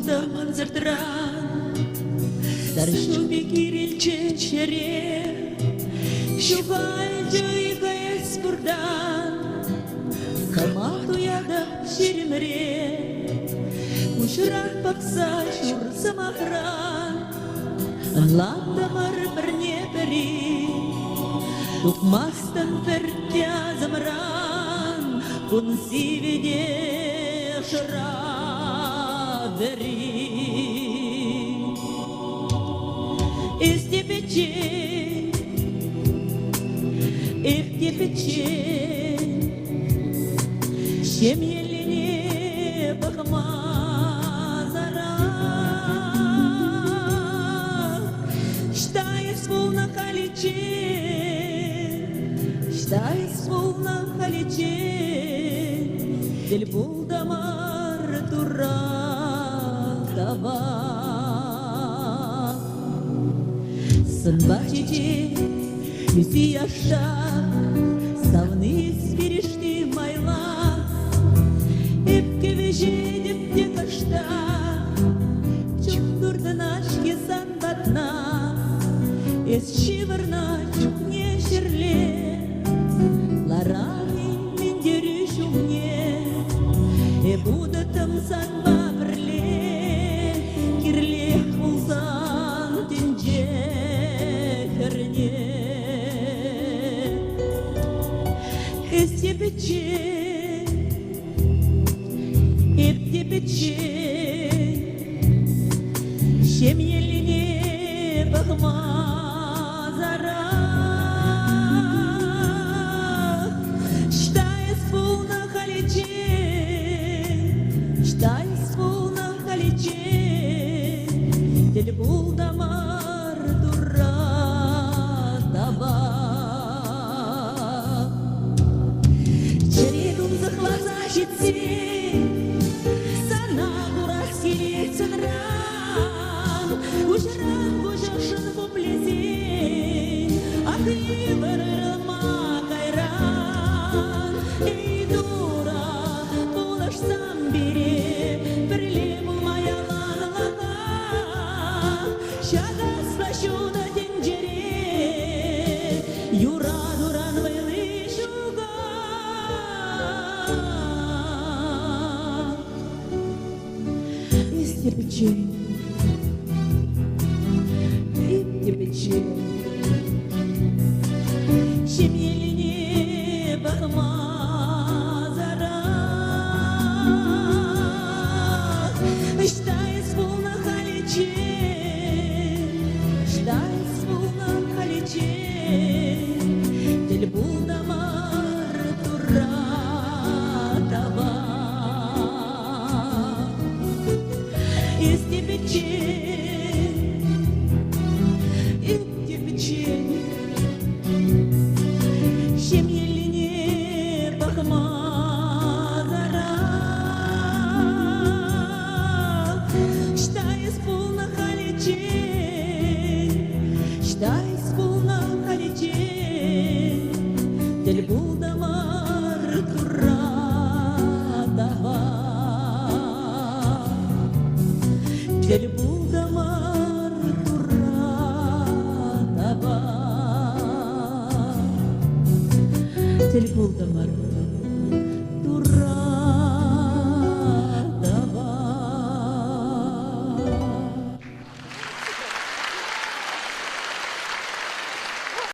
да манзартран дар шубикирил чечере шубайжы игаяс бурдан камату яда ширимре кушрак бакса шур самахран анландамар бірне бірі Тукмастан пертя замран кун сивиде шравери Эсте пече Шемьелине бахма зара Штаев сволна халиче Сволна халиче Дель булдамар тура дава Сынбачите Юси яшта Савны свирешти майла Эпке вежедеп те кашта Чуктурдан ашке сандатна Эс шивырна чукне шерле Ларани мендері шумне Будытым санба бірле Кирле болсан тенже кірне Эсте пече Шемьелине бахма зара Дель булдамар дура дава Чередун захлаза жетсе Сана бурас келетсін ран Ужыран бұжашын бұплезен Аты бірірма кайран Ей дура бұлашсам бере Бірле бұлмай аланлаға Шагас плащуна тенджере Юра дуран вайлы шуга Исте пече Шемьелине бахма зара Штай сволна халиче Дель булдамар тура дава Эсте пече Шемьелине бахма зара Штай сволна халиче Дель булдамар тура дава Дель булдамар тура дава Дель булдамар